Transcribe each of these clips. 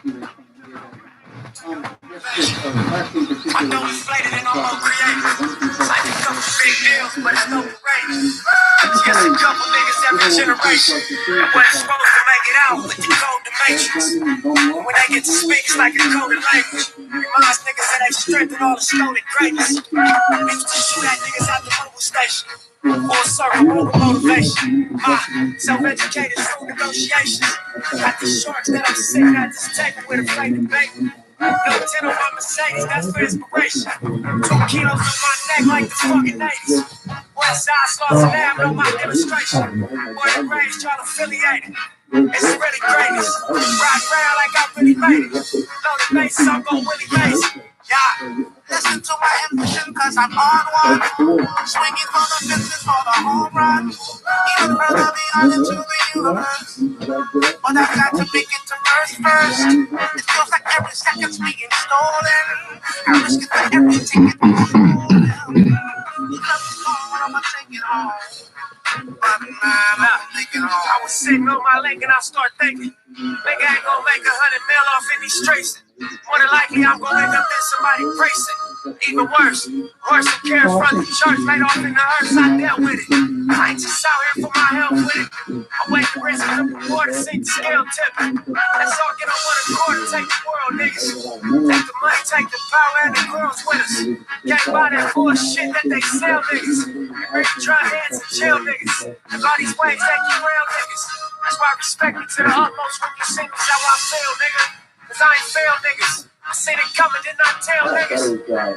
I know inflated and I'm more creative. I did a couple big deals, but it's no parade. Just a couple niggas every generation. And what it's supposed to make it out with the code, the matrix. When they get to speak, it's like a coded language. Reminds niggas that they strength and all the stolen greatness. We used to shoot at niggas at the mobile station. Full circle, motivation. My self-educated through negotiations. Got the sharks that I'm sitting at this table with a fake debate. No 10 on my Mercedes, that's for inspiration. 2 kilos on my neck like the fucking 80s. West side slots and damn know my demonstration. Boy, the range trying to affiliate it. It's really greatness. Ride round like I really made it. Loaded bases, I'm gon' Willie Mays. Yeah. Listen to my ambition, cause I'm on one. Swinging for the fences for the home run. Even further beyond into the universe. But I've got to make it to first. It feels like every second's being stolen. I risk it for every ticket. I'ma take it home. I was sitting on my lake and I start thinking, nigga ain't gonna make 100 mil off in these streets. More than likely I'm gonna end up in somebody precinct. Even worse, horse and carrots front the church, made off in the hearse, I dealt with it. I ain't just out here for my help with it. I wake risks up the water, sink the scale tipping. Let's all get on one accord and take the world, niggas. Take the money, take the power, and the girls with us. Can't buy that bullshit that they sell, niggas. We really try hands and chill, niggas. And by these ways, they keep real, niggas. That's why I respect me to the utmost when you see me, how I feel, nigga. Cause I ain't fail, niggas. I seen it coming, did not tell niggas.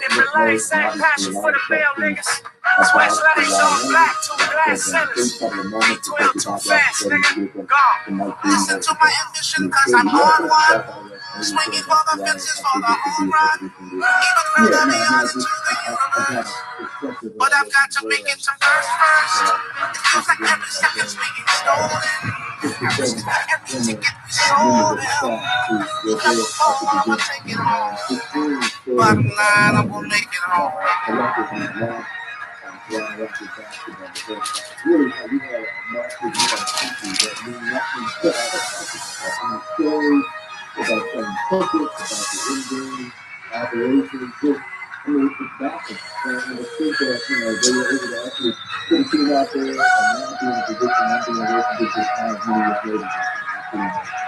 Different lanes, same passion for the bail, niggas. Sweats lanes all black, 2 glass cellars. B12 too fast, nigga. Gone. Listen to my ambition, cause I'm on one. Swinging for the fences for the home run. Even further beyond into the universe. But I've got to make it to first. It feels like every second's being stolen. I risk it for every ticket we sold. Number 4, I'ma take it home. Bottom line, I'm gonna make it home. I mean, it's baffling. And I think that, they were able to actually put a team out there and not be in a position, not being able to get this kind of many years later.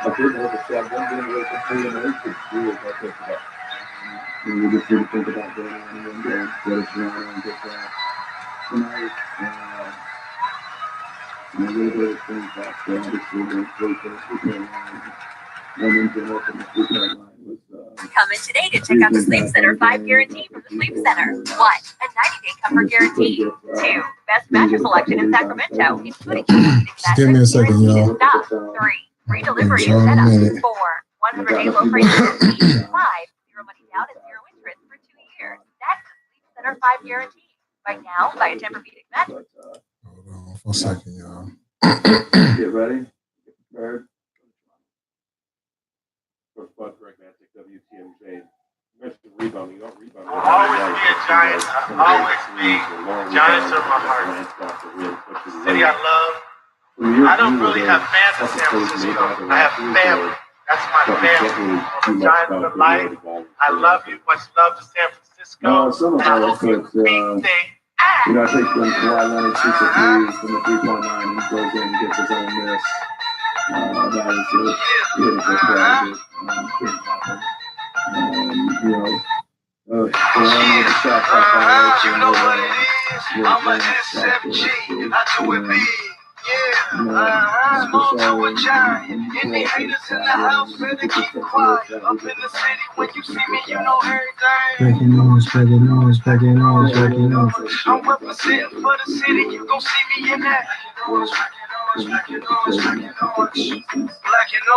Like, they're going to start one being away from 3 and 8 years. That's it. And we just need to think about going on one day, get it around and get that tonight. And a little bit of things back there. Obviously, we're going to play for the weekend. One engine up in the weekend line was. Come in today to check out the Sleep Center 5 guarantee from the Sleep Center. 1. A 90-day comfort guarantee. 2. Best mattress selection in Sacramento, including give me a second, y'all. 3. Free delivery and setup. 4. 100-day low price guarantee. 5. 0 money down and 0 interest for 2 years. That's the Sleep Center 5 guarantee. Right now, buy a Tempur-Pedic mattress. Hold on for a second, y'all. Get ready. Get prepared. First blood, Greg Mantic, WTMJ. You mentioned rebounding. You don't rebound. Always be a Giant. Always be. Giants are my heart. City I love. I don't really have fans in San Francisco. I have family. That's my family. I'm a Giant for life. I love you. Much love to San Francisco. Some of I us, hope you beat them. I take them Kawhi Leonard shoots a 3 from the 3.9 and goes in and gets his own miss. That is it. Can't happen. You know what it is. I'm a SFG. I do it big. Yeah. Small to a giant. Any haters in the house better keep quiet. Up in the city, when you see me, you know everything. Breaking news. I'm representing for the city. You gon' see me in that. Black and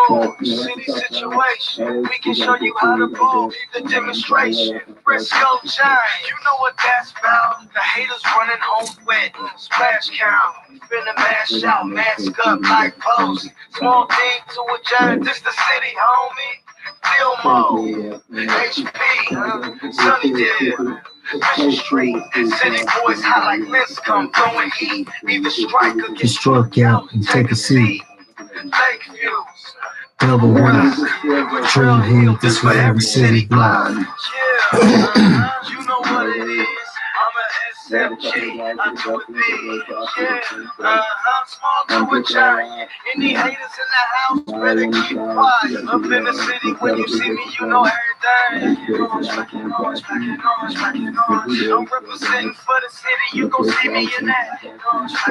orange, city situation. We can show you how to ball, the demonstration. Fresco Giant, you know what that's about. The haters running home wet, splash count. Finna mash out, mask up like pose. Small thing to a giant, this the city, homie. Dilmo, HP, Sunny Dale. Mission Street, city boys high like Linscomb, throwing heat. Be the striker, get struck out and take a seat. Lake views, Double Trail Hood, this for every city block. You know what it is. I'm a SFG. I do it big. I'm small to a giant. Any haters in the house better keep quiet. Up in the city, when you see me, you know everything. I'm representing for the city. You gon' see me in that. I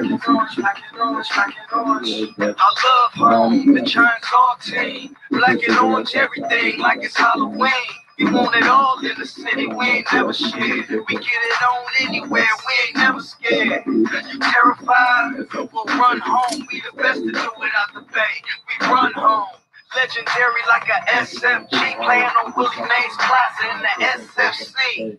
love home, the Giants all team. Black and orange, everything like it's Halloween. We want it all in the city, we ain't never scared. We get it on anywhere, we ain't never scared. You terrified? We'll run home. We the best to do it out the bay. We run home. Legendary like a SFG, playing on Willie Mays Plaza in the SFC.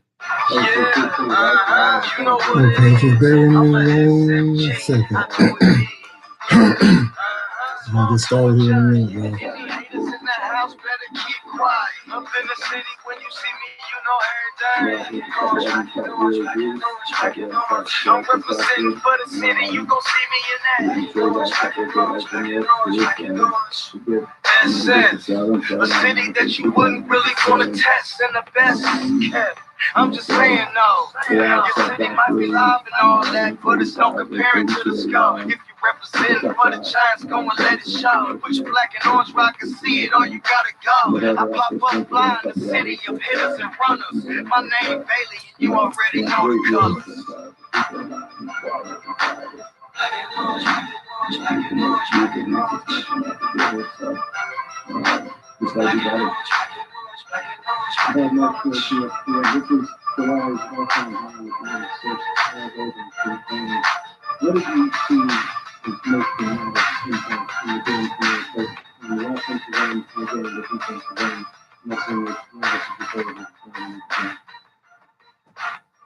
Yeah, you know what it Okay, is. just bear with I'm me a 1 SFG. second. I do it big. I'm gonna get started here in a minute, y'all. Any haters in the house better keep quiet. Up in the city, when you see me, you know everything. I'm representing for the city, you gon' see me in that. That's it. A city that you wouldn't really wanna test, and the best kept. I'm just saying, no. Your city might be live and all that, but it's no comparing to the scope. If you represent for the Giants, go and let it show. Put your black and orange where I can see it, or you gotta go. I pop up blind, the city of hitters and runners. My name Bailey, and you already know the colors. I have no clue. This is July's all-time high with 96 campaigns. What did you see as most dramatic impact in the game field, both in the offensive end and the defensive end, nothing with Travis is available?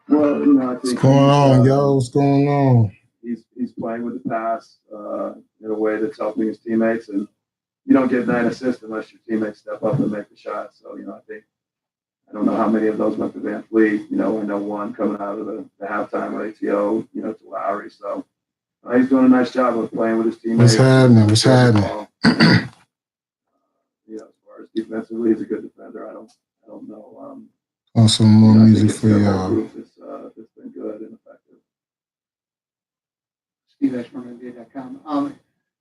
Well, you know, I think What's going on, yo? What's going on? He's playing with the pass in a way that's helping his teammates, and you don't get 9 assists unless your teammates step up and make the shot. So, you know, I don't know how many of those went to Van Fleet. You know, I know one coming out of the halftime ATO, you know, to Lowry. So he's doing a nice job of playing with his teammates. What's happening? You know, as far as defensively, he's a good defender. I don't know. On some more I think music it's for y'all. It's been good and effective. Steve Ashburn, NBA.com.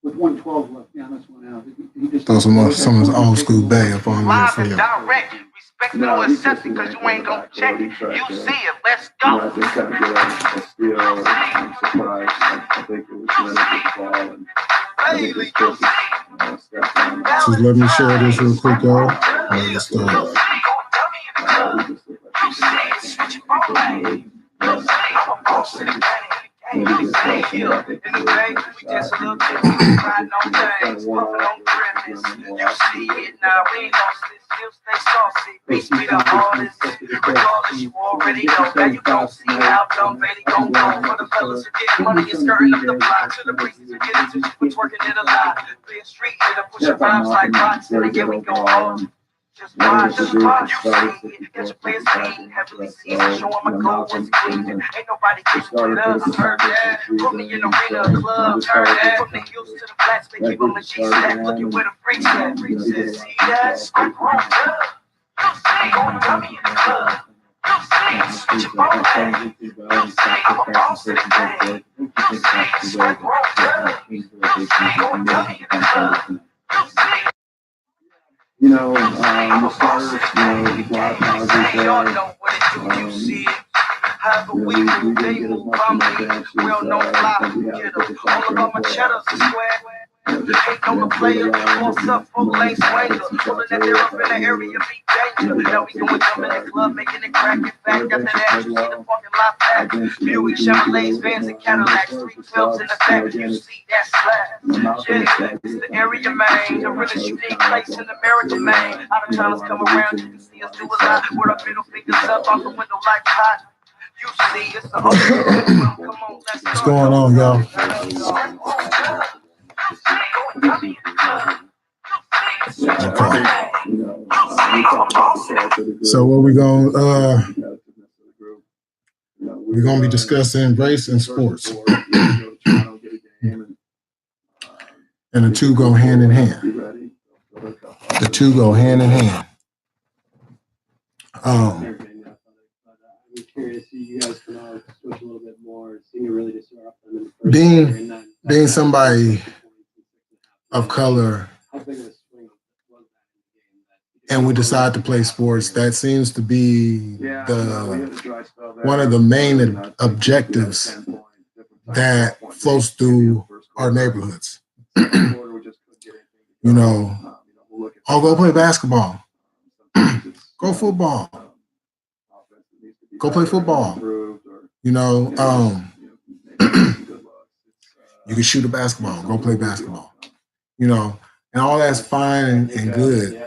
With 112 left, Giannis went out. He just Throw some of his old school bay up on there Live for and y'all. direct. Respect no accepting because you ain't gonna check it. You see it. Let's You know, I go. think kind of get a steal and surprise. I think it was going to fall. And I think Bailey, it's just, step down. Just let me share this real quick, y'all. Let's start. In the day, we just a little kid riding on things, puffing on grimace. You see it now, we ain't lost it. Still stay saucy. Beats me the hardest. Regardless, you already know. Now you gon' see how dumb Bailey gon' go. For the fellas who get money and skirting up the block. To the breezes who get into shit, we twerking it a lot. Being street hitter, pushing rhymes like rocks. And again, we go hard. Just watch, you see it. Catch a player's feet, heavily seasoned, showing my goal was clean. Ain't nobody getting with us, heard that. Put me in the arena, club, turn that. From the hills to the flats, they keep them a G-stack. Looking where the freaks at. See that? Script wrong, you see, going to me in the club. You see, switch your ball back. You see, I'm a boss in the game. You see, script wrong, you see, going to me in the club. You see. You know, the starters, you know, the block houses there. Y'all know what it do, you see it. However we move, they move, I'm leaving. Real no fly, get them. All about my cheddars is square. Ain't no player, force up, full lane swanger. Pulling that there up in the area, be danger. Now we going dumb in the club, making it crack it back. After that, you see the fucking life back. Buick, Chevrolets, Vans, and Cadillacs. 312s in the back, you see that slab. Yeah, it's the area, man. The realest unique place in America, man. Out of towners come around, you can see us do a lot. Word up, middle fingers up, out the window like hot. You see, it's the old come on, let's go. What's going on, y'all? Okay. So what we're gonna be discussing race and sports, and the two go hand in hand. The two go hand in hand. I'm curious, you guys can all switch a little bit more. Seeing you really disrupt them in the first Being- quarter, and then being somebody of color, how big of a swing was that? and we decide to play sports, that seems to be Yeah, we the had a dry spell there. one of the main You know, I think objectives we had 10 points, different times, that 12 points flows in the through first our quarter. neighborhoods. Second quarter, we just couldn't get anything to You go. know, We'll look at oh, go play basketball. sometimes it's, Go football. offense that needs to be Go play better or football. improved or, You know, you know, maybe some good looks. you can shoot a basketball. Go play basketball. You know, and all that's fine and good,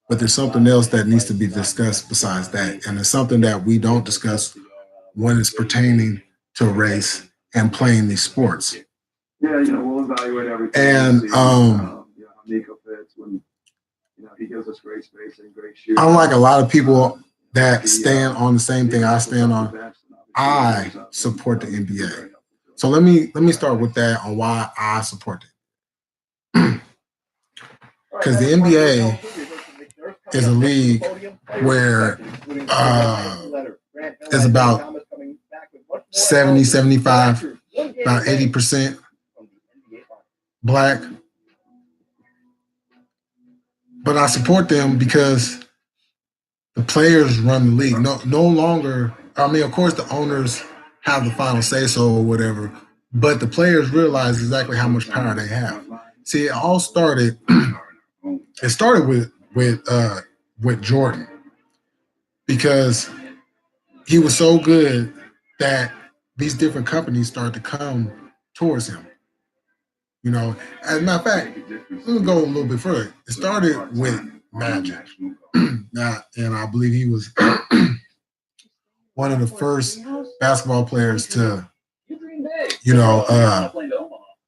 but there's something else that needs to be discussed besides that, and it's something that we don't discuss when it's pertaining to race and playing these sports. Yeah, you know, we'll evaluate everything. And, see, you know, how Nico fits when, you know, he gives us great space and great shooting. Unlike a lot of people that stand on the same thing I stand on, I support the NBA. So let me start with that on why I support it. Because the NBA is a league where it's about 70, 75, about 80% black. But I support them because the players run the league. No longer, I mean, of course, the owners have the final say so or whatever, but the players realize exactly how much power they have. See, it all started. It started with Jordan because he was so good that these different companies started to come towards him. You know, as a matter of fact, let me go a little bit further. It started with Magic. Now, and I believe he was one of the first basketball players to, you know,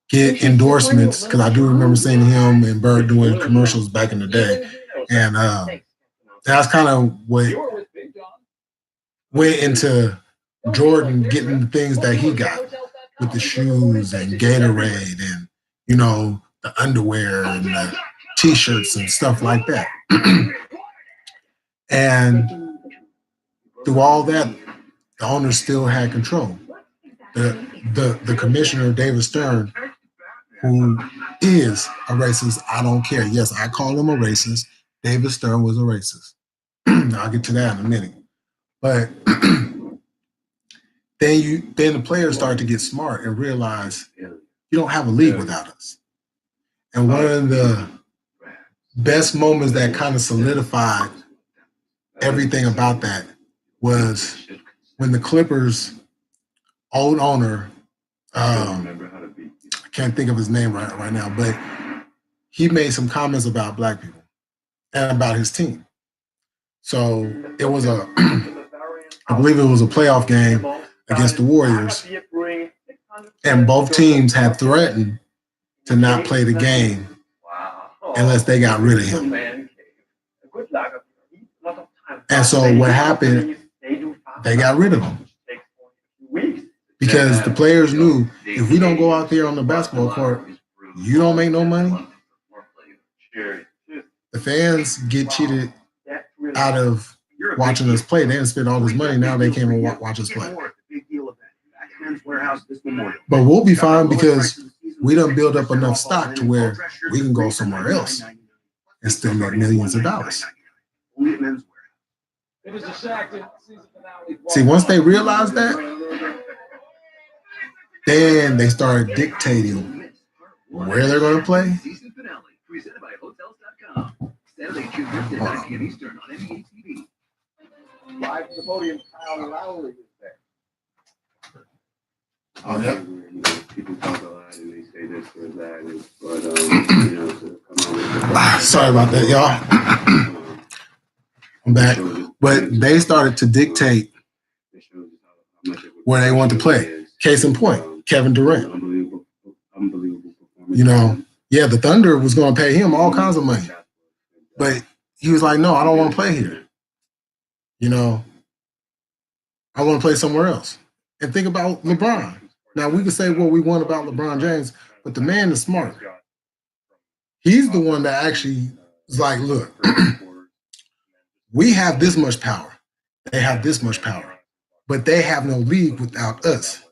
get endorsements, because I do remember seeing him and Bird doing commercials back in the day. And that's kind of what went into Jordan getting the things that he got with the shoes and Gatorade and, you know, the underwear and the T-shirts and stuff like that. And through all that, the owners still had control. The commissioner, David Stern, who is a racist, I don't care. Yes, I call him a racist. David Stern was a racist. I'll get to that in a minute. But then the players start to get smart and realize you don't have a league without us. And one of the best moments that kind of solidified everything about that was when the Clippers' old owner, I can't think of his name right now, but he made some comments about black people and about his team. So it was I believe it was a playoff game against the Warriors, and both teams had threatened to not play the game unless they got rid of him. And so what happened, they got rid of him. Because the players knew if we don't go out there on the basketball court, you don't make no money. The fans get cheated out of watching us play. They didn't spend all this money. Now they can't even watch us play. But we'll be fine because we done build up enough stock to where we can go somewhere else and still make millions of dollars. See, once they realize that, then they start dictating where they're going to play. Live to the podium, Kyle Lowry is there. Oh, yeah. People talk a lot and they say this or that, but you know, to come on. Sorry about that, y'all. I'm back. But they started to dictate where they want to play. Case in point, Kevin Durant. Unbelievable performance. You know, yeah, the Thunder was going to pay him all kinds of money. But he was like, no, I don't want to play here. You know, I want to play somewhere else. And think about LeBron. Now, we could say what we want about LeBron James, but the man is smart. He's the one that actually It's like, look, we have this much power. They have this much power. But they have no league without us.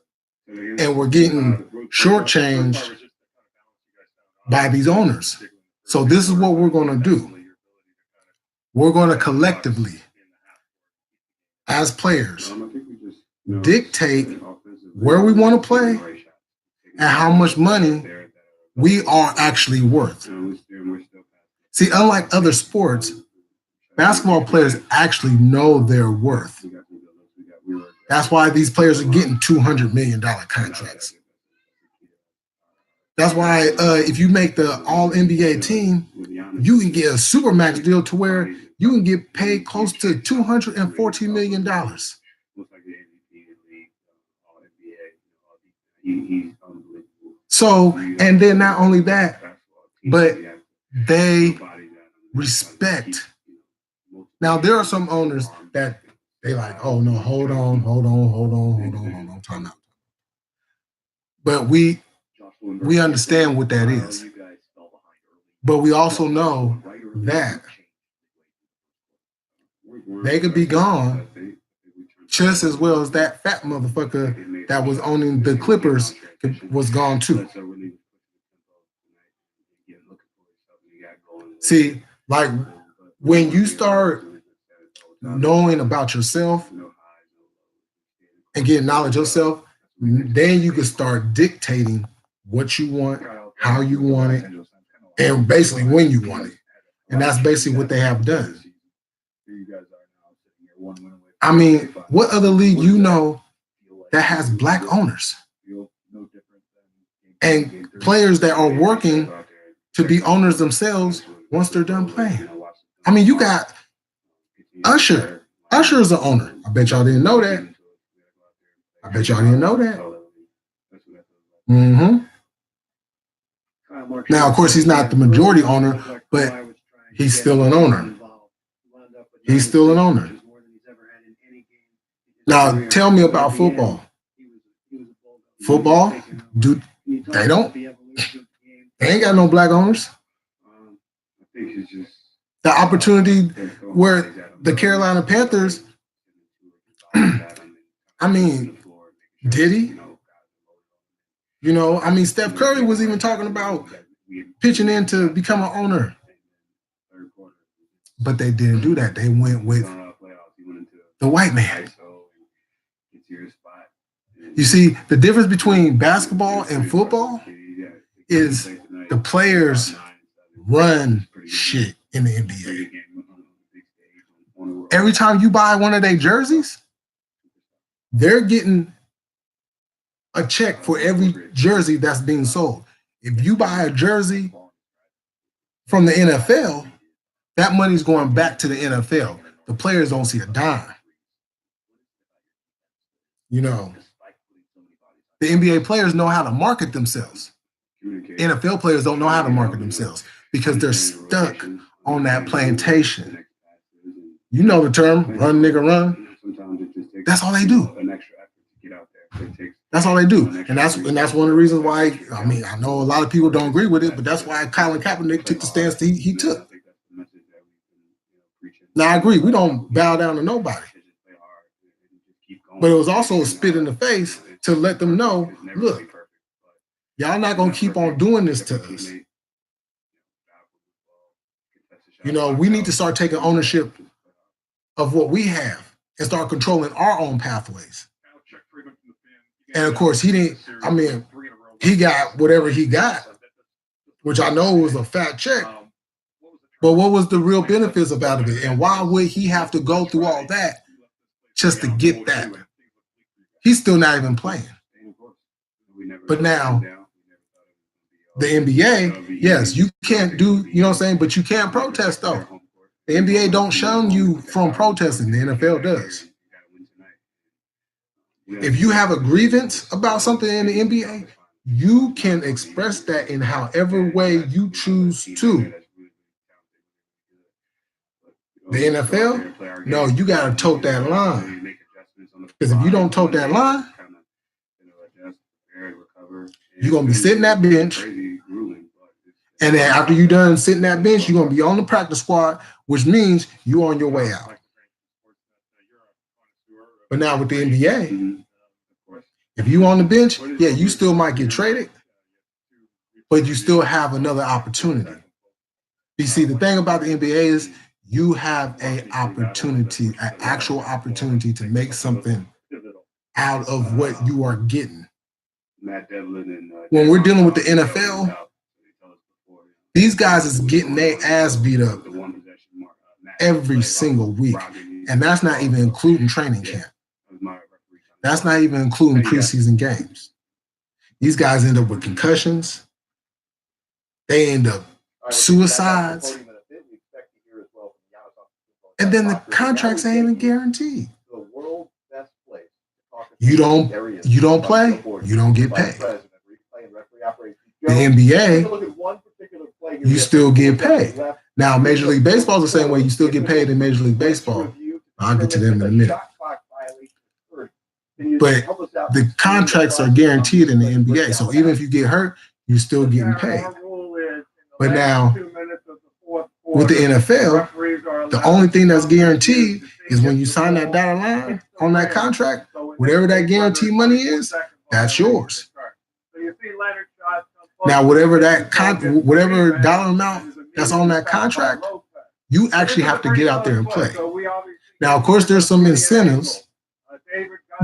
And we're getting shortchanged by these owners. So this is what we're going to do. We're going to collectively, as players, dictate where we want to play and how much money we are actually worth. See, unlike other sports, basketball players actually know their worth. That's why these players are getting $200 million contracts. That's why if you make the All-NBA team, you can get a Supermax deal to where you can get paid close to $240 million. So, and then not only that, but they respect. Now, there are some owners that they like, oh, no, hold on, time out. But we understand what that is. But we also know that they could be gone just as well as that fat motherfucker that was owning the Clippers was gone too. See, like when you start knowing about yourself and getting knowledge of yourself, then you can start dictating what you want, how you want it, and basically when you want it. And that's basically what they have done. I mean, what other league you know that has black owners and players that are working to be owners themselves once they're done playing? I mean, you got Usher. Usher is an owner. I bet y'all didn't know that. Mm-hmm. Now, of course, he's not the majority owner, but he's still an owner. Now, tell me about football. Football, they ain't got no black owners. The opportunity where the Carolina Panthers, I mean, did he? You know, I mean, Steph Curry was even talking about pitching in to become an owner. But they didn't do that. They went with the white man. You see, the difference between basketball and football is the players run shit in the NBA. Every time you buy one of their jerseys, they're getting a check for every jersey that's being sold. If you buy a jersey from the NFL, that money's going back to the NFL. The players don't see a dime. You know, the NBA players know how to market themselves. NFL players don't know how to market themselves because they're stuck on that plantation. You know the term, run nigga run. That's all they do. That's all they do. And that's one of the reasons why, I mean, I know a lot of people don't agree with it, but that's why Colin Kaepernick took the stance that he took. Now, I agree, we don't bow down to nobody. But it was also a spit in the face to let them know, look, y'all not going to keep on doing this to us. You know, we need to start taking ownership of what we have and start controlling our own pathways. And of course, he got whatever he got, which I know was a fat check. But what was the real benefits about it? And why would he have to go through all that just to get that? He's still not even playing. But now, the NBA, yes, you can't do, you know what I'm saying, but you can't protest though. The NBA don't shun you from protesting, the NFL does. If you have a grievance about something in the NBA, you can express that in however way you choose to. The NFL, no, you got to tote that line. Because if you don't tote that line, you're going to be sitting at bench, and And then after you done sitting that bench, you're gonna be on the practice squad, which means you're on your way out. But now with the NBA, if you on the bench, yeah, you still might get traded, but you still have another opportunity. You see, the thing about the NBA is you have an opportunity, an actual opportunity to make something out of what you are getting. When we're dealing with the NFL, these guys is getting their ass beat up every single week. And that's not even including training camp. That's not even including preseason games. These guys end up with concussions. They end up suicides. And then the contracts ain't even guaranteed. You don't play, you don't get paid. The NBA, you still get paid. Now, Major League Baseball is the same way. You still get paid in Major League Baseball. I'll get to them in a minute. But the contracts are guaranteed in the NBA. So even if you get hurt, you're still getting paid. But now, with the NFL, the only thing that's guaranteed is when you sign that dotted line on that contract, whatever that guaranteed money is, that's yours. Now, whatever dollar amount that's on that contract, you actually have to get out there and play. Now, of course, there's some incentives,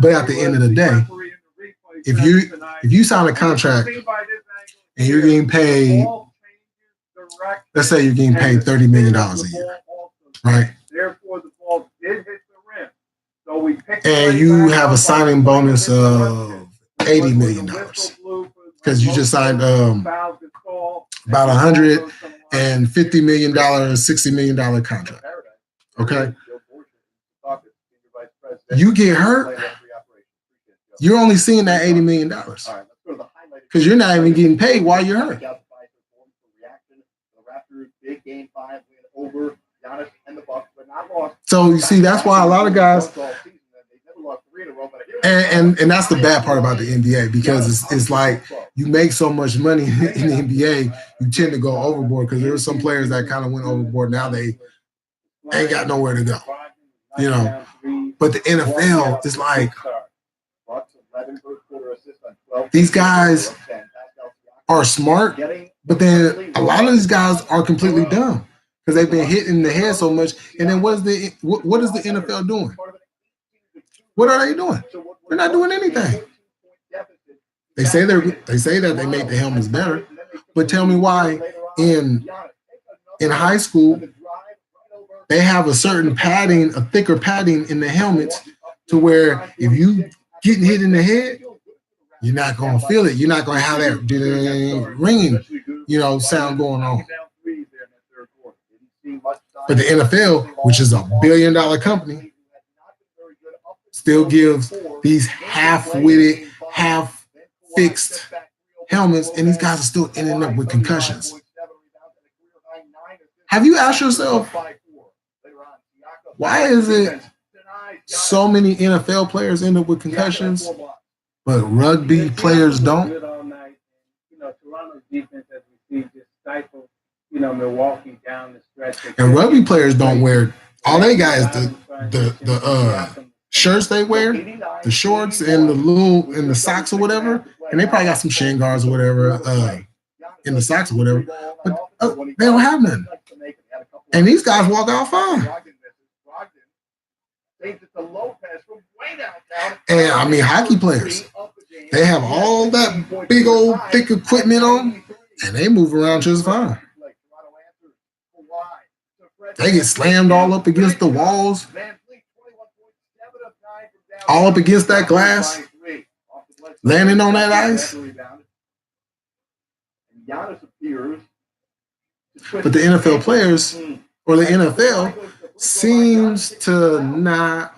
but at the end of the day, if you sign a contract and you're getting paid, let's say you're getting paid $30 million a year, right? And you have a signing bonus of $80 million because you just signed about $150 million, $60 million contract. Okay, you get hurt, you're only seeing that $80 million because you're not even getting paid while you're hurt. So you see, that's why a lot of guys, and that's the bad part about the NBA, because it's like you make so much money in the NBA, you tend to go overboard, because there are some players that kind of went overboard. Now they ain't got nowhere to go, you know. But the NFL is like, these guys are smart, but then a lot of these guys are completely dumb because they've been hit in the head so much. And then what is the NFL doing? What are they doing? They're not doing anything. They say that they make the helmets better, but tell me why in high school they have a certain padding, a thicker padding in the helmets, to where if you getting hit in the head, you're not going to feel it. You're not going to have that ringing, sound going on. But the NFL, which is a $1 billion company, still gives these half-witted, half-fixed helmets, and these guys are still ending up with concussions. Have you asked yourself, why is it so many NFL players end up with concussions, but rugby players don't? Toronto's defense, as we see, just stifled, Milwaukee down the stretch. And rugby players don't wear, all they got is the shirts they wear, the shorts and the socks or whatever, and they probably got some shin guards or whatever in the socks or whatever, but they don't have none. And these guys walk out fine. And I mean, hockey players, they have all that big old thick equipment on, and they move around just fine. They get slammed all up against the walls, all up against that glass, landing on that ice. But the NFL players, or the NFL, seems to not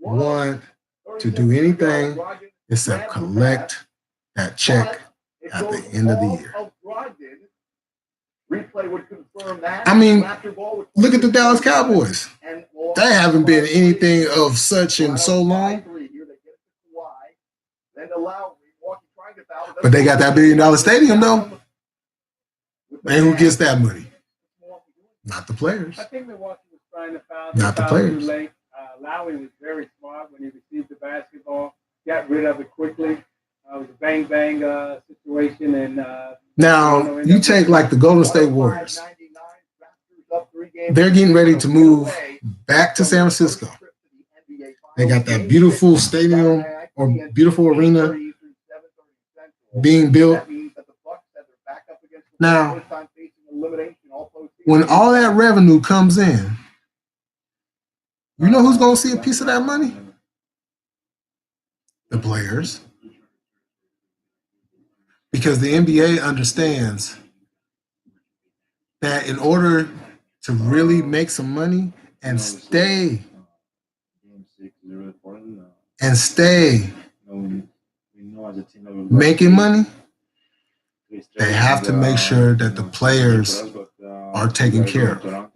want to do anything except collect that check at the end of the year. I mean, look at the Dallas Cowboys. They haven't been anything of such in so long. But they got that $1 billion stadium, though. And who gets that money? Not the players. I think Milwaukee was trying to foul. Not the Too players. late. Lowry was very smart when he received the basketball. Got rid of it quickly. It was a bang bang situation, and Now you take like the Golden State Warriors. They're getting ready to move back to San Francisco. They got that beautiful stadium or beautiful arena being built. Now, when all that revenue comes in, you know who's going to see a piece of that money? The players. Because the NBA understands that in order to really make some money and stay making money, they have to make sure that the players are taken care of.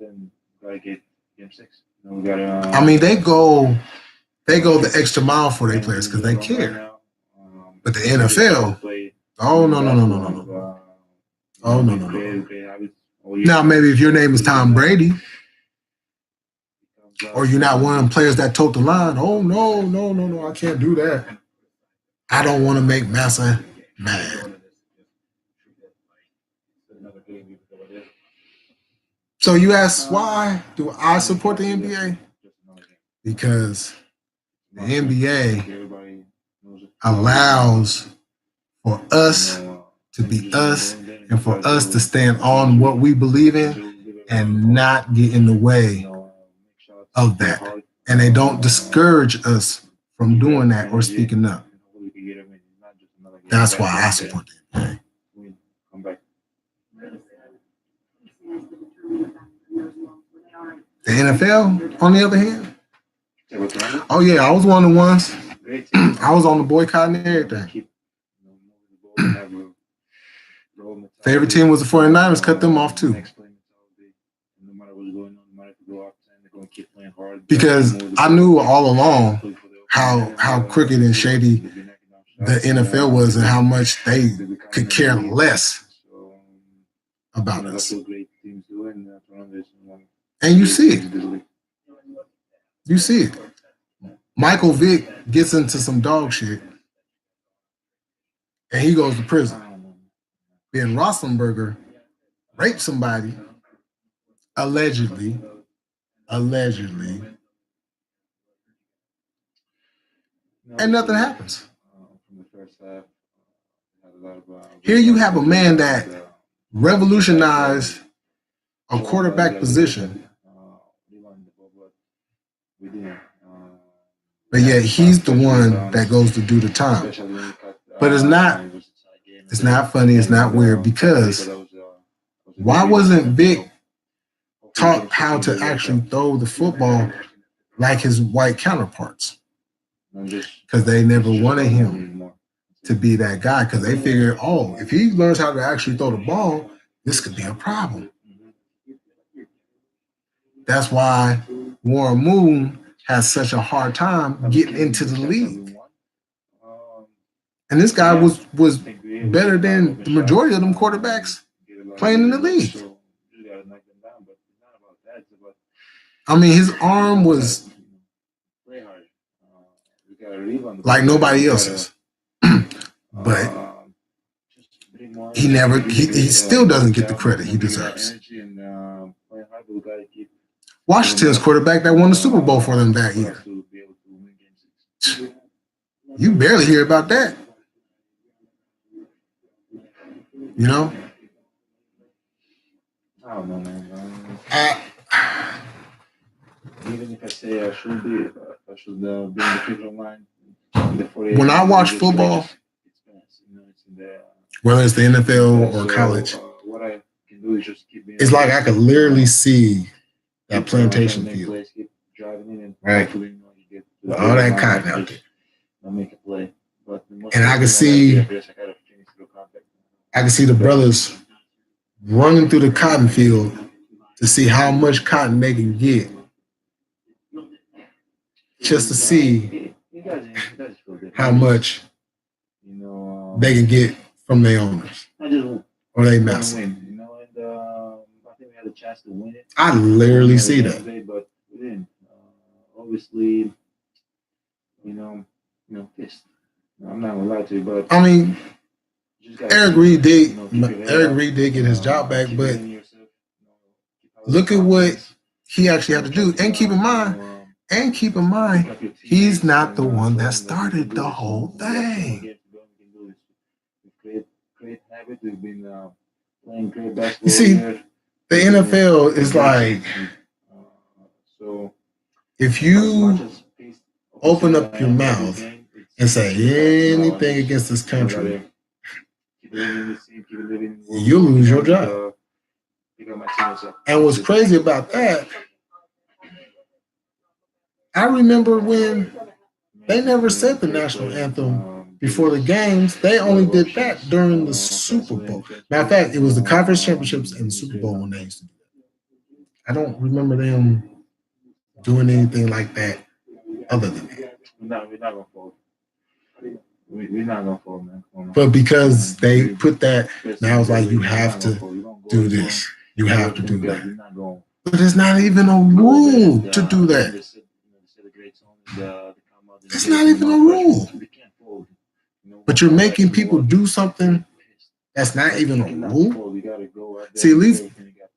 I mean, they go the extra mile for their players because they care. But the NFL, oh no. Oh no. Now maybe if your name is Tom Brady, or you're not one of them players that tote the line, oh no, I can't do that. I don't want to make Massa mad. So you ask, why do I support the NBA? Because the NBA allows for us to be us and for us to stand on what we believe in and not get in the way of that. And they don't discourage us from doing that or speaking up. That's why I support the NBA. The NFL, on the other hand, oh yeah, I was one of the ones. I was on the boycott and everything. Favorite team was the 49ers, cut them off too. Because I knew all along how crooked and shady the NFL was and how much they could care less about us. And you see it. You see it. Michael Vick gets into some dog shit and he goes to prison. Ben Roethlisberger raped somebody, allegedly, and nothing happens. Here you have a man that revolutionized a quarterback position, but yet he's the one that goes to do the time. But it's not funny, it's not weird, because why wasn't Vic taught how to actually throw the football like his white counterparts? Because they never wanted him to be that guy, because they figured, oh, if he learns how to actually throw the ball, this could be a problem. That's why Warren Moon has such a hard time getting into the league. And this guy was better than the majority of them quarterbacks playing in the league. I mean, his arm was like nobody else's. But he still doesn't get the credit he deserves. Washington's quarterback that won the Super Bowl for them that year. You barely hear about that. You know? I don't know, man. Even if I say I should be in the field line. When I watch football, whether it's the NFL or college, what I can do is just keep it's like I could literally see that plantation field. Right. With all that cotton out there. And I can see the brothers running through the cotton field to see how much cotton they can get, just to see how much they can get from their owners or their master. had a chance to win it. I literally see that. But we didn't. Obviously, pissed. I'm not gonna lie to you, but I mean, Eric Reed did. Eric Eric Reed did get his job back, but look at what he actually had to do. And keep in mind, he's not the one that started the whole thing. Great habit. We've been playing great basketball. You see, the NFL is like, so if you open up your mouth and say anything against this country, you'll lose your job. And what's crazy about that, I remember when they never said the national anthem before the games. They only did that during the Super Bowl. Matter of fact, it was the conference championships and the Super Bowl when they used to do that. I don't remember them doing anything like that other than that. We're not gonna fold. We're not gonna fold, man. But because they put that, now it's like you have to do this. You have to do that. But it's not even a rule to do that. It's not even a rule. But you're making people do something that's not even a rule. See, at least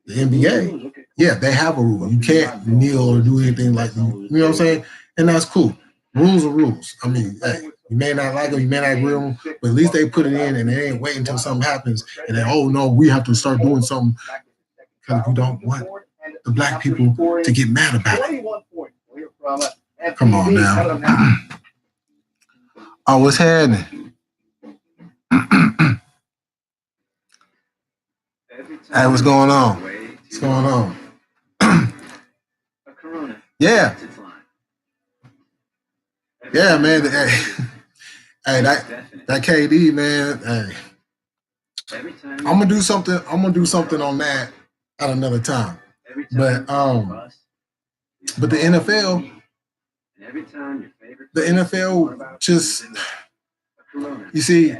the NBA, yeah, they have a rule. You can't kneel or do anything like that. You know what I'm saying? And that's cool. Rules are rules. I mean, hey, you may not like them, you may not agree with them, but at least they put it in and they ain't waiting until something happens and then, oh no, we have to start doing something because we don't want the black people to get mad about it. Come on now. Oh, what's happening? Hey, what's going on? What's going on? Yeah. Yeah, man. Hey, that KD, man. Hey, I'm gonna do something. I'm gonna do something on that at another time. But the NFL just, you see,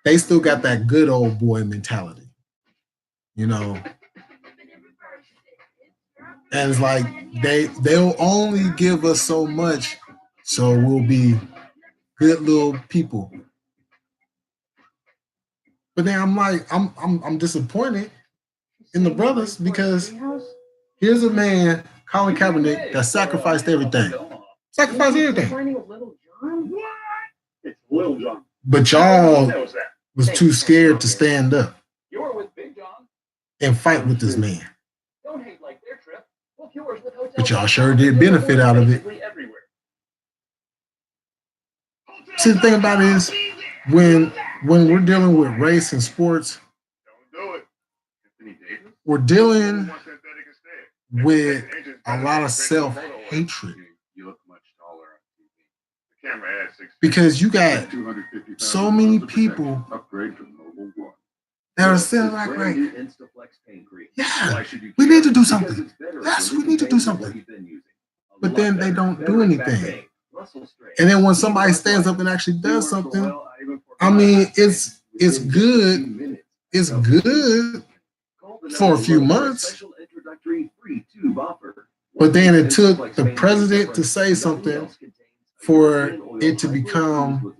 they still got that good old boy mentality, you know. And it's like they'll only give us so much, so we'll be good little people. But then I'm like, I'm disappointed in the brothers because here's a man, Colin Kaepernick, that sacrificed everything. Sacrificed everything. It's Lil Jon. But y'all was too scared to stand up and fight with this man. But y'all sure did benefit out of it. See, the thing about it is, when we're dealing with race and sports, we're dealing with a lot of self-hatred. Because you got so many people that are still like, yeah, we need to do something. Yes, we need to do something. But then they don't do anything. And then when somebody stands up and actually does something, I mean, it's good. It's good for a few months. But then it took the president to say something for it to become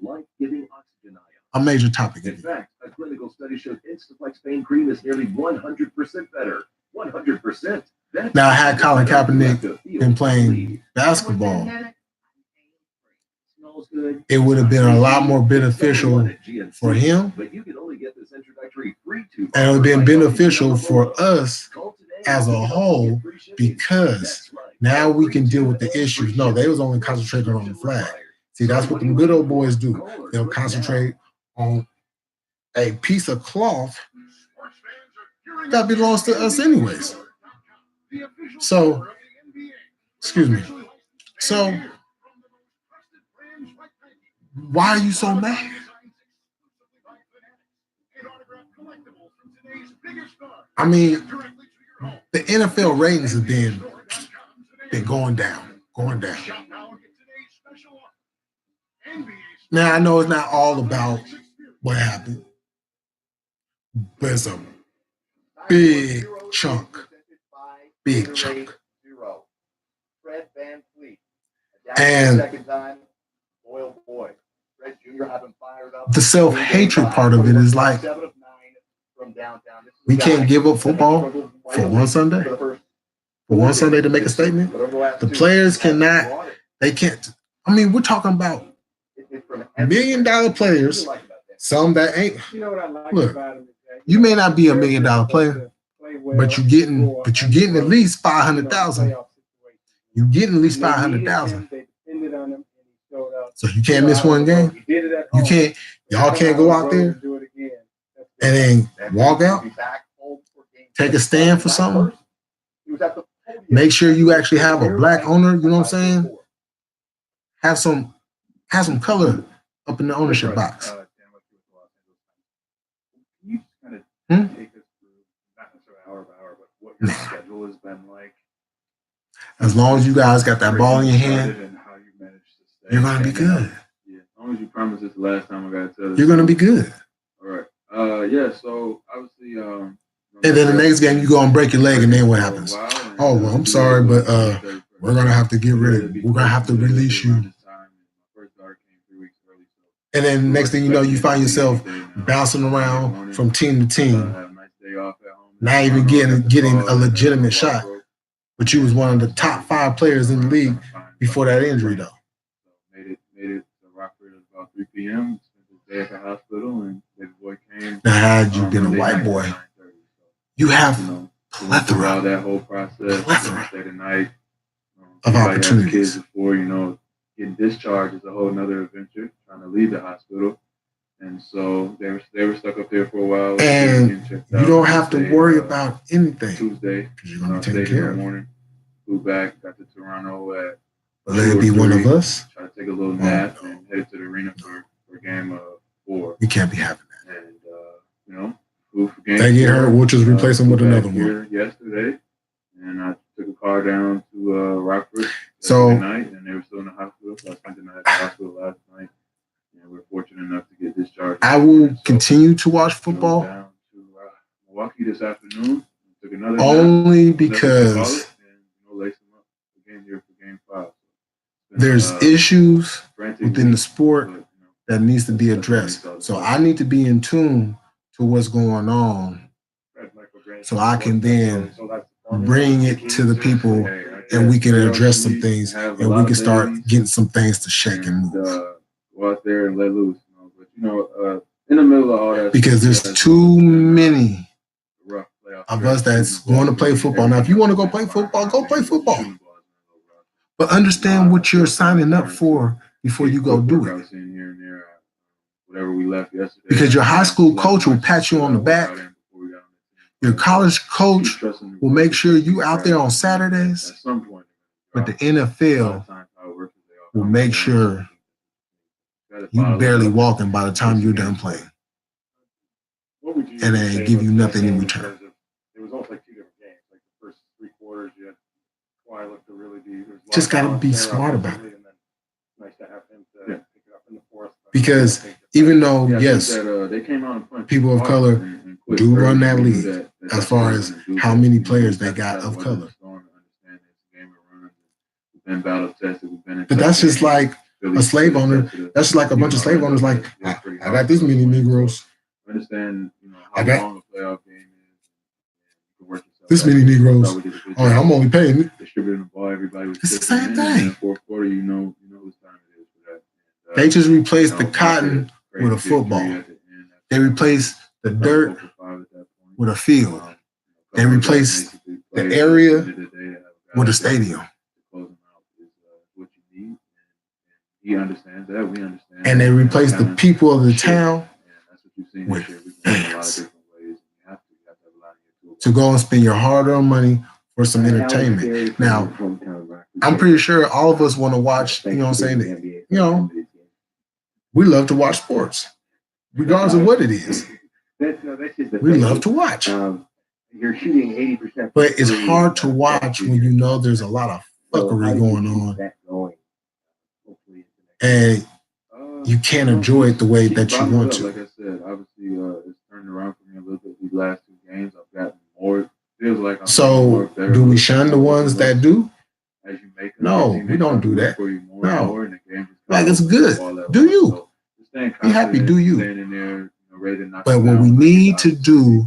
a major topic. In fact, a clinical study showed Instaflex pain cream is nearly 100% better. 100%. Now, had Colin Kaepernick been playing basketball, it would have been a lot more beneficial for him, and it would have been beneficial for us as a whole, because now we can deal with the issues. No, they was only concentrating on the flag. See, that's what the good old boys do. They'll concentrate on a piece of cloth that belongs to us anyways. So, excuse me. So, why are you so mad? I mean, the NFL ratings have been going down. Now, I know it's not all about what happened, but it's a Big chunk. Big chunk. Fred Van Fleet. And Second time. Boy, oh boy. Fred Jr. having fired up. the self-hatred part of it is like, 7 of 9 from downtown. we can't give up football for one Sunday. For one Sunday to make a statement. The players cannot, they can't. I mean, we're talking about $1 million players. Some that ain't. You know what I like Look, about him is that you may not be $1 million player, but you're getting at least 500,000. You're getting at least 500,000. So you can't miss one game. You can't. Y'all can't go out there and then walk out, take a stand for something. Make sure you actually have a black owner. You know what I'm saying? Have some color up in the ownership box. Can you just kind of take us through, not necessarily hour by hour, but what your schedule has been like? As long as you guys got that ball in your hand, And how you managed to stay. you're gonna be good. Yeah, as long as you promise this the last time I got to tell this. You're gonna be good. All right. Yeah. So obviously, And then the next game you go and break your leg, and then what happens? Oh well, I'm sorry, but we're gonna have to get rid of you. We're gonna have to release you. And then next thing you know, you find yourself bouncing around from team to team, not even getting a legitimate shot. But you was one of the top 5 players in the league before that injury, though. Made it to Rockford at about 3 p.m. Spent the day at the hospital, and baby boy came. Now, had you been a white boy, you have throughout plethora that whole process, stay the night, of everybody has opportunities. kids before, getting discharged is a whole nother adventure. Trying to leave the hospital, and so they were stuck up there for a while. And you don't have to worry about anything Tuesday. because you're gonna be Stayed taken in care the of. morning, flew back, got to Toronto at. But let it be one of us. Try to take a little nap and head to the arena for game 4. We can't be having that. And flew for game. They get hurt, 4. we'll just replace them with Flew another back one. here yesterday, and I took a car down to Rockford So- yesterday night, and they were still in the hospital. So I spent the night at the hospital last night. And we're fortunate enough to get discharged. I will So, continue to watch football down to Milwaukee this afternoon. Took another only nap, because and lace them up again here for game 5. there's issues frantic within the week, sport but, that needs to be addressed. So I need to be in tune to what's going on so I can then bring it to the people and we can address some things and we can start getting some things to shake and move. Go out there and let loose. But in the middle of all that, Because there's too many rough playoff of us that's going to play football. Now, if you want to go play football, go play football. But understand what you're signing up for before you go do it. Whatever we left yesterday. Because your high school coach will pat you on the back. Your college coach will make sure you out there on Saturdays. At some point, But the NFL will make sure you barely walking by the time you're done playing. And they give you nothing in return. It was almost like 2 different games. Like the first 3 quarters, you had Kawhi looked to really be. Just got to be smart about it. Nice to have him to pick it up in the 4th. Because even though, Yeah, I think yes, that, they came out and punched people of hard color and quick do run early. that We knew league that as that's far what as they're gonna do. how many But players they that's got not of what color. it's going to understand. It's a game of runs. We've been battle tested. We've been in But that's tough just games. like Philly a slave owner. tested us. That's just like a bunch of slave owners. Like, I got this many Negroes. Understand, I how got long a playoff game is. You can work yourself this back. many Negroes. So we did a good Oh, I'm job only paying. distributing the ball. Everybody was It's the chipping same in. thing. And in the 4th quarter, you know whose time it is for that. And, They just replaced the Marcus, cotton great with a victory football. at the end. They replaced the dirt with a field. They replaced the area with a stadium. He understands that. We understand. And they replaced the people of the town with fans to go and spend your hard-earned money for some entertainment. Now, I'm pretty sure all of us want to watch, you know what I'm saying? We love to watch sports, regardless of what it is. We love to watch. You're shooting 80%. But it's hard to watch when you know there's a lot of fuckery going on and you can't enjoy it the way that you want to. Like I said, obviously, it's turned around for me a little bit these last 2 games. I've gotten So do we shun the ones that do? As you make No, them, we don't do that. for you more No. and more, and the game just Like, kinda it's good. all at Do once. you? So just staying Be happy, confident, do you. staying in there, ready to knock But it what down we when I need get to out. do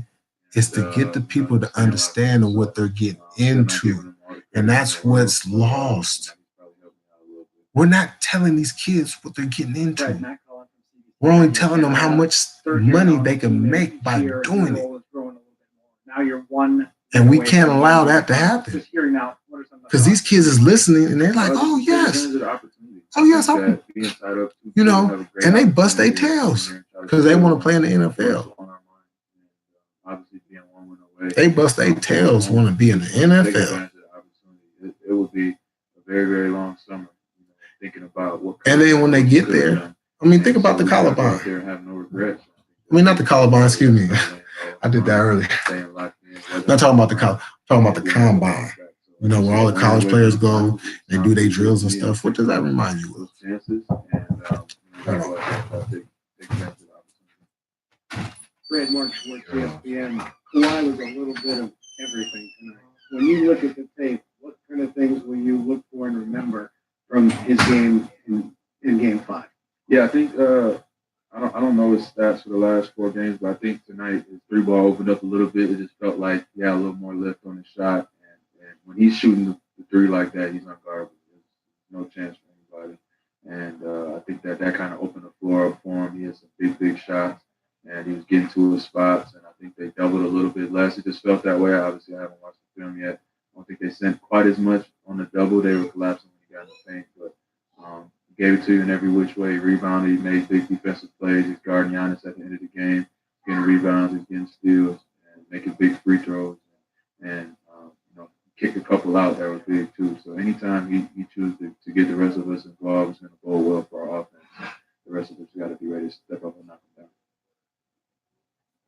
is to And, get the people to just staying locked understand in. what they're getting Still not into. giving them all the And credit in that's the world, what's but, lost. he's probably helping out a little bit. We're not telling these kids what they're getting into. Brad, Matt Cullen from CBC. We're only telling them how much Third year money now they on can the team, make each by year, doing your it. role is growing a little bit more. Now you're one. And we away can't from allow being that to one. happen. Just hearing out, what are some of the Because these thoughts? kids is listening and they're like, oh, Take yes. advantage of the opportunity. Oh, yes, I I'm- think that being tied up to You people know, have a great and they bust their opportunity to tails come here and try to because they show want to play in the what's NFL. on our mind. And, obviously, being one win away. They bust their tails want to be in the Take NFL. advantage of the opportunity. It would be a very, very long summer. Thinking about what. And then when they get could have there, done. I mean, think about the So we gotta go out Columbine. there and have no regrets. I mean, not the Columbine, excuse me. I did that earlier. Staying locked in. Not talking about the talking about the combine. You know, where all the college players go and do their drills and stuff. What does that remind you of? Those chances and go out there and take advantage of the opportunity. Brad Marks works ESPN. Kawhi was a little bit of everything tonight. When you look at the tape, what kind of things will you look for and remember from his game in Game 5? Yeah, I think I don't know his stats for the last 4 games, but I think tonight his 3-ball opened up a little bit. It just felt like he had a little more lift on his shot, and when he's shooting the 3 like that, he's unguardable. There's no chance for anybody, and I think that kind of opened the floor up for him. He had some big shots, and he was getting to his spots, and I think they doubled a little bit less. It just felt that way. Obviously, I haven't watched the film yet. I don't think they sent quite as much on the double. They were collapsing when he got in the paint, but gave it to you in every which way. He rebounded. He made big defensive plays. He's guarding Giannis at the end of the game, getting rebounds, he's getting steals, and making big free throws, and kick a couple out that were big too. So anytime he chooses to get the rest of us involved, it's going to bode well for our offense. The rest of us got to be ready to step up and knock them down.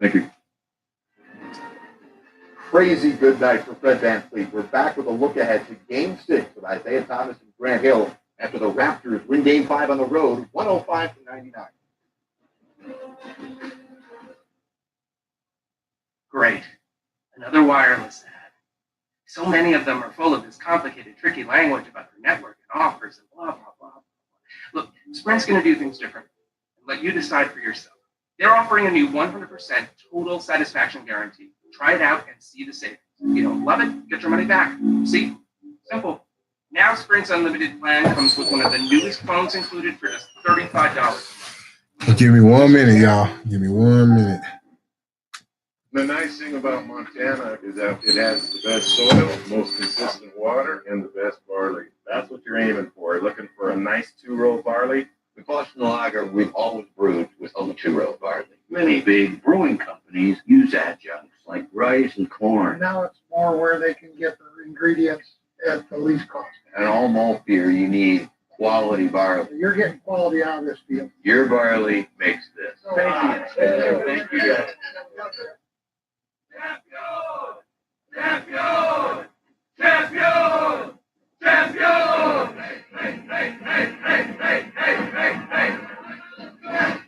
Thank you. Crazy good night for Fred VanVleet. We're back with a look ahead to Game 6 with Isaiah Thomas and Grant Hill after the Raptors win Game 5 on the road, 105-99. Great. Another wireless ad. So many of them are full of this complicated, tricky language about their network and offers and blah, blah, blah. Look, Sprint's going to do things differently and let you decide for yourself. They're offering a new 100% total satisfaction guarantee. Try it out and see the savings. If you don't love it, get your money back. See? Simple. Now Sprint's unlimited plan comes with one of the newest phones included for just $35. Give me 1 minute, y'all. Give me 1 minute. The nice thing about Montana is that it has the best soil, most consistent water, and the best barley. That's what you're aiming for. Looking for a nice 2-row barley. The Boston Lager we've always brewed with only 2-row barley. Many big brewing companies use adjuncts like rice and corn. Now it's more where they can get the ingredients at the least cost. And all malt beer, you need quality barley. You're getting quality out of this deal. Your barley makes this. Thank you. Thank you, guys. Champion! Champion! Champion! Hey, hey, hey, hey, hey, hey, hey, hey, hey.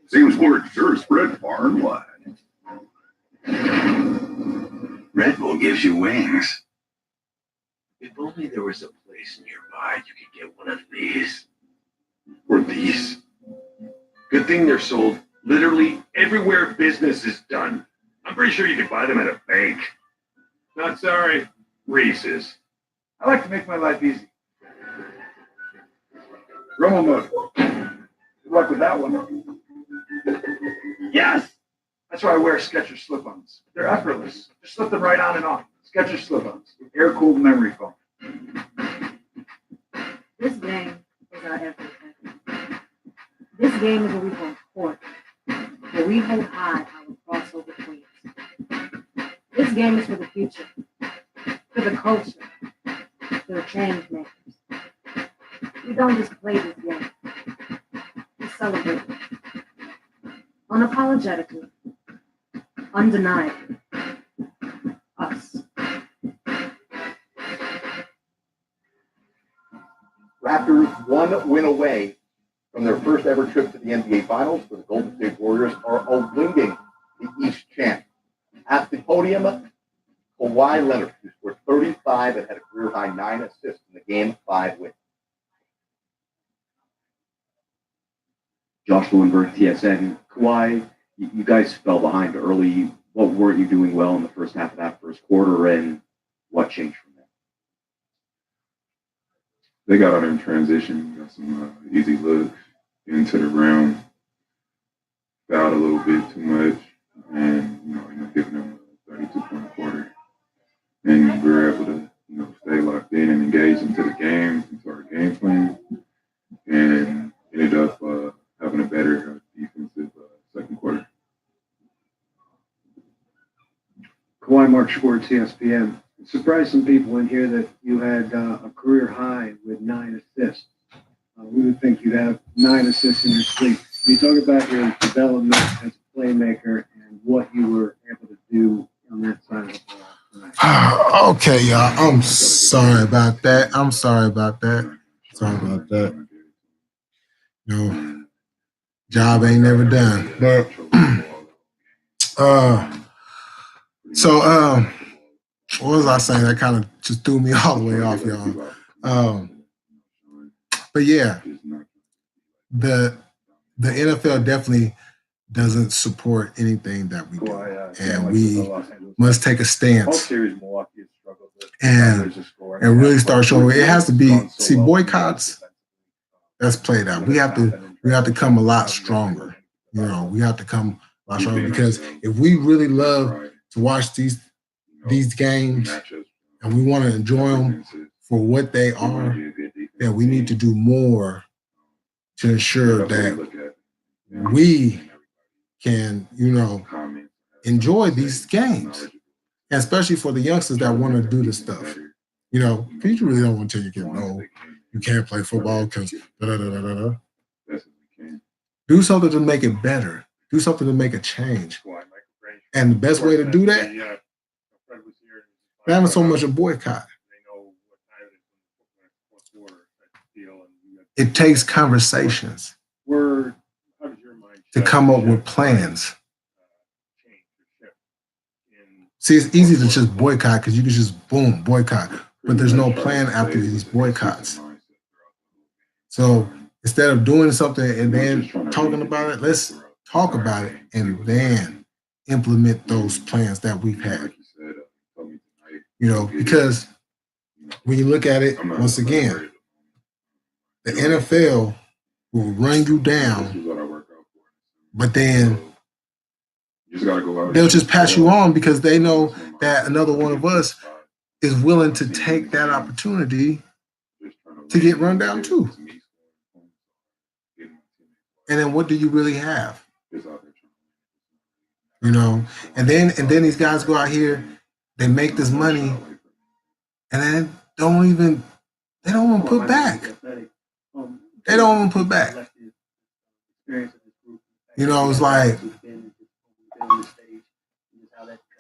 Seems we're sure spread far and wide. Red Bull gives you wings. If only there was a place nearby you could get one of these. Or these. Good thing they're sold literally everywhere business is done. I'm pretty sure you can buy them at a bank. Not sorry, Reese's. I like to make my life easy. Romo mode. Good luck with that one. Yes! That's why I wear Skechers slip-ons. They're effortless. Just slip them right on and off. Skechers slip-ons. Air-cooled memory foam. This game is our everything. This game is what we call court, where we hold high our crossover queens. This game is for the future, for the culture, for the change makers. We don't just play this game. We celebrate it. Unapologetically, undeniably. Us. Raptors 1 win away from their first ever trip to the NBA Finals, where the Golden State Warriors are awaiting the East champ. At the podium, Kawhi Leonard, who scored 35 and had a career-high 9 assists in the Game 5 win. Josh Lewenberg, TSN. Kawhi, you guys fell behind early. What weren't you doing well in the first half of that first quarter, and what changed from there? They got out in transition, got some easy looks into the rim, fouled a little bit too much, and ended up giving them a 32-point quarter. And we were able to stay locked in and engage into the game, into our game plan, and ended up having a better defensive second quarter. Kawhi Mark Schwartz, ESPN. It surprised some people in here that you had a career high with 9 assists. We would think you'd have 9 assists in your sleep. Can you talk about your development as a playmaker and what you were able to do on that side of the ball tonight? Okay, y'all. I'm sorry about that. Job ain't never done. But what was I saying? That kind of just threw me all the way off, y'all. But yeah, the NFL definitely doesn't support anything that we do, and we must take a stance and really start showing. It has to be boycotts. That's played out. We have to come a lot stronger. We have to come a lot stronger, because if we really love to watch these games and we want to enjoy them for what they are, then we need to do more to ensure that we can, enjoy these games, and especially for the youngsters that want to do this stuff. Because you really don't want to tell your kid, no, you can't play football because da-da-da-da-da. Do something to make it better. Do something to make a change. And the best way to do that, not having so much a boycott. It takes conversations to come up with plans. See, it's easy to just boycott because you can just boom, boycott. But there's no plan after these boycotts. So instead of doing something and then talking about it, let's talk about it and then implement those plans that we've had. Because when you look at it, once again, the NFL will run you down, but then they'll just pass you on because they know that another one of us is willing to take that opportunity to get run down too. And then what do you really have? And then these guys go out here, they make this money, and then they don't even put back. They don't even put back. It's like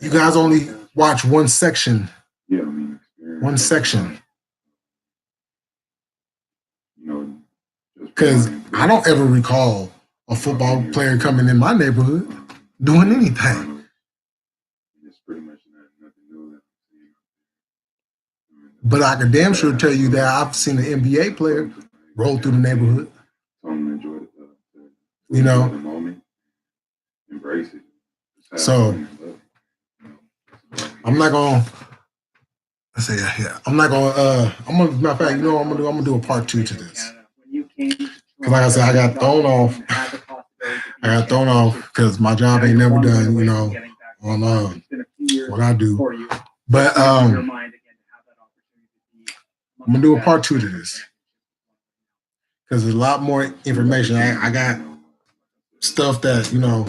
you guys only watch one section. One section. Because I don't ever recall a football player coming in my neighborhood doing anything. But I can damn sure tell you that I've seen an NBA player roll through the neighborhood. So I'm not gonna. Matter of fact, I'm gonna do a part 2 to this. Because like I said, I got thrown off because my job ain't never done, on what I do. But I'm gonna do a part 2 to this. because there's a lot more information. I got stuff that, you know,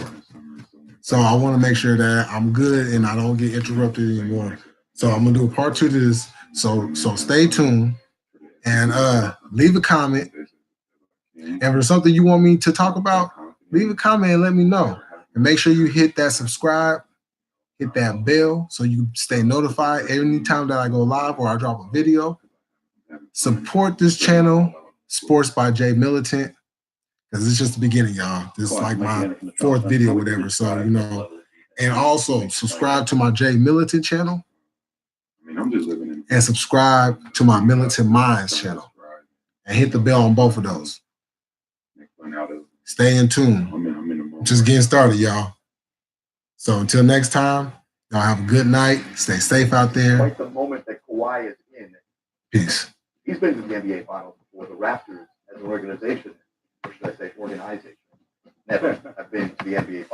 so I want to make sure that I'm good and I don't get interrupted anymore. So I'm gonna do a part 2 to this. So stay tuned and leave a comment. And if there's something you want me to talk about, leave a comment and let me know. And make sure you hit that subscribe, hit that bell so you stay notified anytime that I go live or I drop a video. Support this channel, Sports by Jay Militant, because it's just the beginning, y'all. This is like my 4th video, whatever. So, you know, and also subscribe to my Jay Militant channel and subscribe to my Militant Minds channel and hit the bell on both of those. Stay in tune. Just getting started, y'all. So until next time, y'all have a good night. Stay safe out there. Quite the moment that Kawhi is in. Peace. He's been to the NBA Finals before. The Raptors, as an organization, or should I say organization, never have been to the NBA Finals.